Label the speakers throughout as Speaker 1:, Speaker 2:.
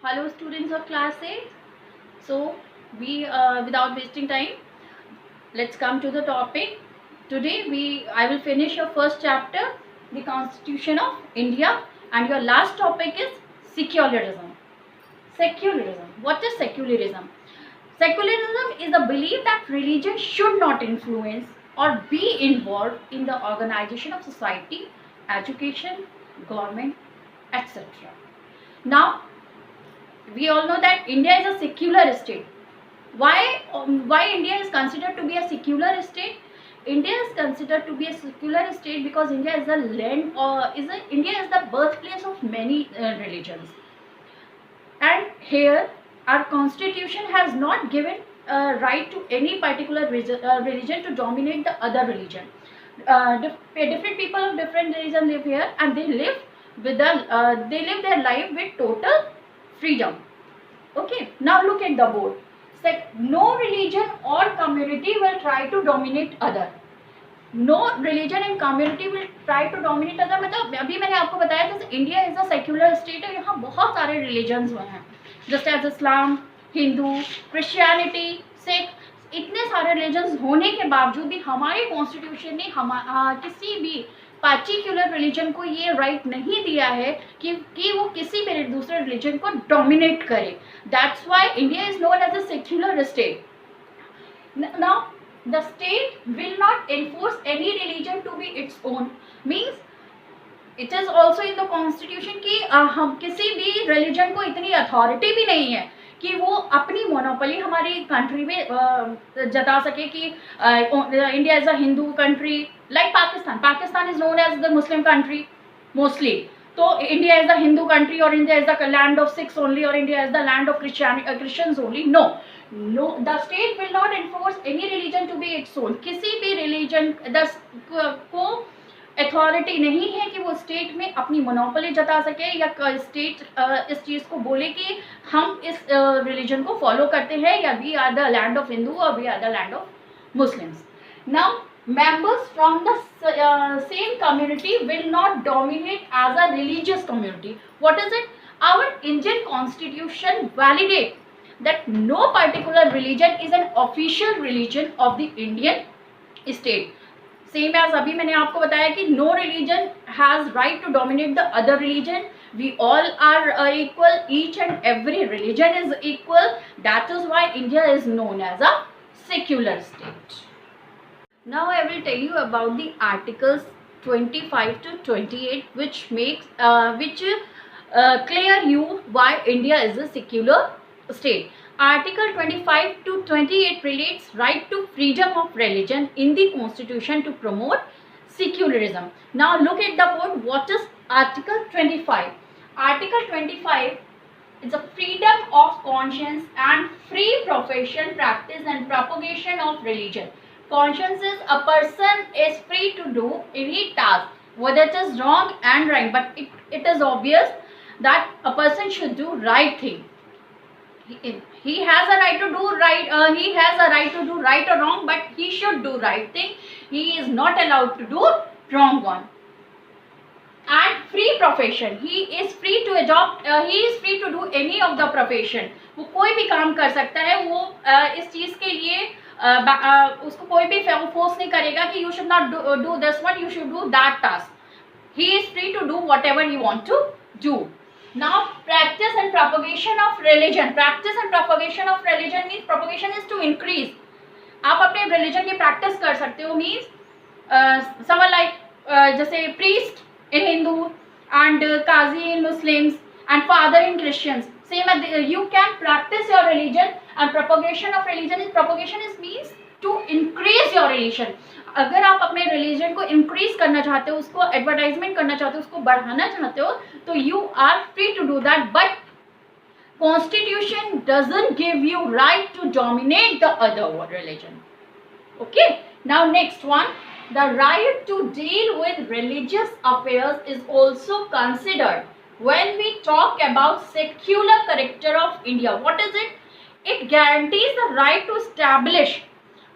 Speaker 1: Hello students of class 8. So we without wasting time, let's come to the topic. Today I will finish your first chapter, the Constitution of India, and your last topic is secularism. Secularism. What is secularism? Secularism is the belief that religion should not influence or be involved in the organization of society, education, government, etc. Now, we all know that India is a secular state. Why India is considered to be a secular state? India is considered to be a secular state because India is the land, India is the birthplace of many religions. And here, our constitution has not given right to any particular religion to dominate the other religion. Different people of different religion live here, and they live their life with total freedom. Okay, now look at the board. No religion or community will try to dominate other. No religion and community will try to dominate other. मतलब अभी मैंने आपको बताया था India is a secular state है, यहाँ बहुत सारे रिलीजन्स हैं, जस्ट एज इस्लाम, हिंदू, क्रिश्चियनिटी, सिख, इतने सारे रिलीजन्स होने के बावजूद भी हमारे कॉन्स्टिट्यूशन ने किसी भी पार्टिकुलर रिलीजन को ये राइट नहीं दिया है कि वो किसी भी दूसरे रिलीजन को डोमिनेट करे. That's why India is known as a secular state. Now the state will not enforce any religion to be its own. Means it is also in the constitution कि हम किसी भी religion को इतनी authority भी नहीं है कि वो अपनी मोनोपोली हमारी कंट्री में जता सके कि India is a Hindu country. Like Pakistan is known as the Muslim country mostly. तो India is the Hindu country और India is the land of Sikhs only और India is the land of Christians only. No, the state will not enforce any religion to be its own. किसी भी religion को authority नहीं है कि वो state में अपनी मोनोपोली जता सके या स्टेट इस चीज़ को बोले कि हम इस रिलीजन को फॉलो करते हैं या we are the land of Hindu और we are the land of Muslims. Now members from the same community will not dominate as a religious community. What is it? Our Indian constitution validates that no particular religion is an official religion of the Indian state. Same as अभी मैंने आपको बताया कि no religion has right to dominate the other religion. We all are equal. Each and every religion is equal. That is why India is known as a secular state. Now I will tell you about the articles 25 to 28 which clear you why India is a secular state. Article 25 to 28 relates right to freedom of religion in the constitution to promote secularism. Now look at the board. What is Article 25? Article 25 is a freedom of conscience and free profession, practice and propagation of religion. Conscience is a person is free to do any task, whether it is wrong and right, but it is obvious that a person should do right thing. He has a right to do right. He has a right to do right or wrong, but he should do right thing. He is not allowed to do wrong one. And free profession, he is free to adopt. He is free to do any of the profession. वो कोई भी काम कर सकता है. वो इस चीज़ के लिए उसको कोई भी फोर्स नहीं करेगा कि you should not do this one, you should do that task. He is free to do what ever he want to do. Now practice and propagation of religion. Practice and propagation of religion means propagation is to increase. आप अपने religion की practice कर सकते हो. Means someone like जैसे priest in Hindu and Qazi in Muslims and father in Christians. Same as you can practice your religion and propagation is means to increase your religion. अगर आप अपने religion को increase करना चाहते हो, उसको advertisement करना चाहते हो, उसको बढ़ाना चाहते हो, तो you are free to do that. But Constitution doesn't give you right to dominate the other religion. Okay. Now next one, the right to deal with religious affairs is also considered when we talk about secular character of India. What is it? It guarantees the right to establish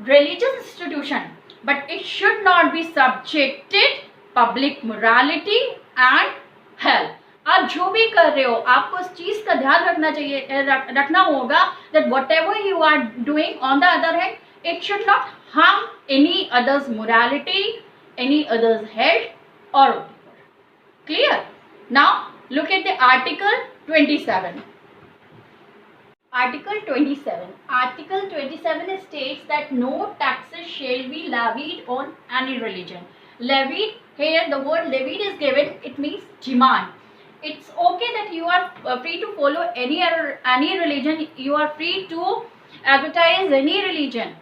Speaker 1: religious institution, but it should not be subjected public morality and health. आप जो भी कर रहे हो आपको उस चीज का ध्यान रखना चाहिए, रखना होगा that what ever you are doing on the other hand it should not harm any other's morality, any other's health or whatever. Clear? Now look at the article 27. Article 27. Article 27 states that no taxes shall be levied on any religion. Levied, here the word levied is given, it means demand. It's okay that you are free to follow any religion, you are free to advertise any religion.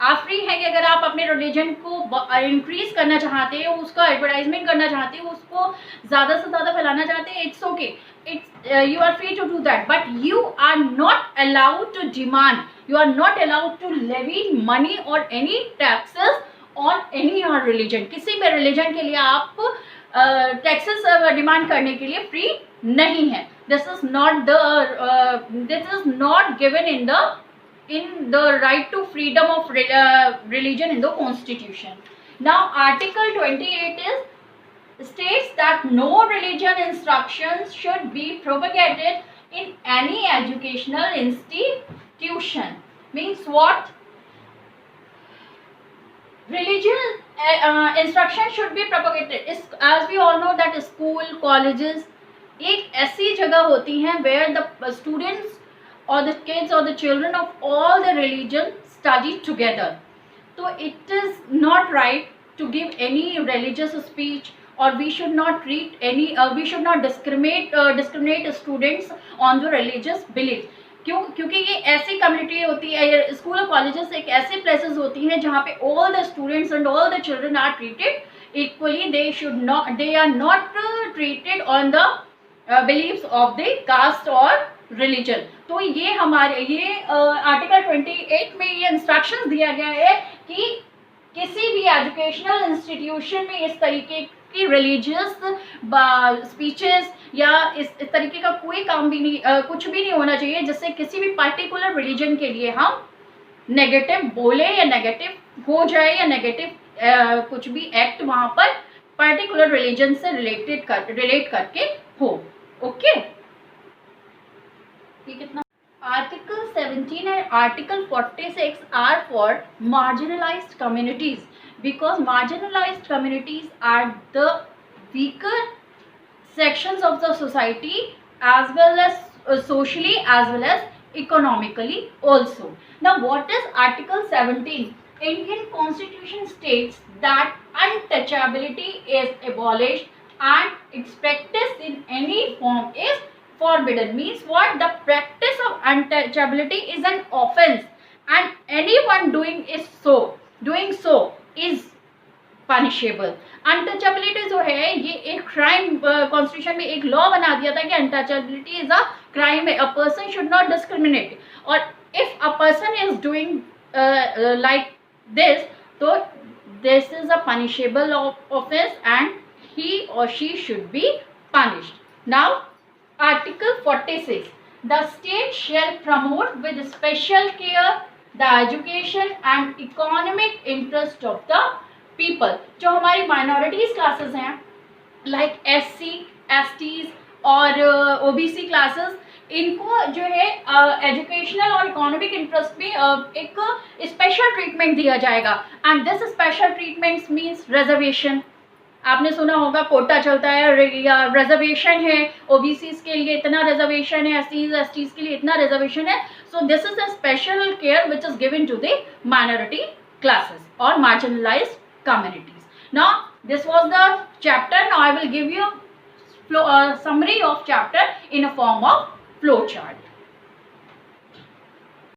Speaker 1: आप free है कि अगर आप अपने religion को increase करना चाहते हो, उसका एडवर्टाइजमेंट करना चाहते हो, उसको ज़्यादा से ज़्यादा फैलाना चाहते हैं, it's okay, it's you are free to do that, but you are not allowed to demand, you are not allowed to levy money or any taxes on any और रिलीजन. किसी भी रिलीजन के लिए आप टैक्सेस डिमांड करने के लिए free नहीं है. This is not given in the right to freedom of religion in the constitution. Now article 28 states that no religion instructions should be propagated in any educational institution. Means what? Religion instruction should be propagated. As we all know that school, colleges एक ऐसी जगह होती हैं where the students or the kids or the children of all the religion study together. So it is not right to give any religious speech, or we should not treat any we should not discriminate students on the religious beliefs. क्योंकि ये ऐसी community होती है, school और colleges एक ऐसे places होती हैं जहाँ पे all the students and all the children are treated equally. They are not treated on the beliefs of the caste or religion. तो ये हमारे आर्टिकल 28 में ये इंस्ट्रक्शंस दिया गया है कि किसी भी एजुकेशनल इंस्टीट्यूशन में इस तरीके की रिलीजियस स्पीचेस या इस तरीके का कोई काम भी नहीं, कुछ भी नहीं होना चाहिए जिससे किसी भी पर्टिकुलर रिलीजन के लिए हम नेगेटिव बोले या नेगेटिव हो जाए या नेगेटिव कुछ भी एक्ट वहाँ पर पर्टिकुलर रिलीजन से रिलेट करके हो. ओके कितना article 17 and article 46 are for marginalized communities because marginalized communities are the weaker sections of the society as well as socially as well as economically also. Now what is article 17? Indian constitution states that untouchability is abolished and its practice in any form is forbidden. Means what? The practice of untouchability is an offense and anyone doing so is punishable. Untouchability जो है ये एक crime, constitution में एक law बना दिया था कि untouchability is a crime. A person should not discriminate, और if a person is doing like this तो this is a punishable offence and he or she should be punished. Now Article 46. The state shall promote with special care the education and economic interest of the people. जो हमारी minorities classes हैं like SC, STs और OBC classes, इनको जो है educational और economic interest में एक स्पेशल ट्रीटमेंट दिया जाएगा. And this special treatments means reservation. आपने सुना होगा कोटा चलता है या रिजर्वेशन है, ओबीसीज के लिए इतना रिजर्वेशन है, एसटीज एसटीज के लिए इतना रिजर्वेशन है. So this is a special care which is given to the minority classes और marginalised communities. Now this was the chapter. Now I will give you summary of chapter in a form of flow chart.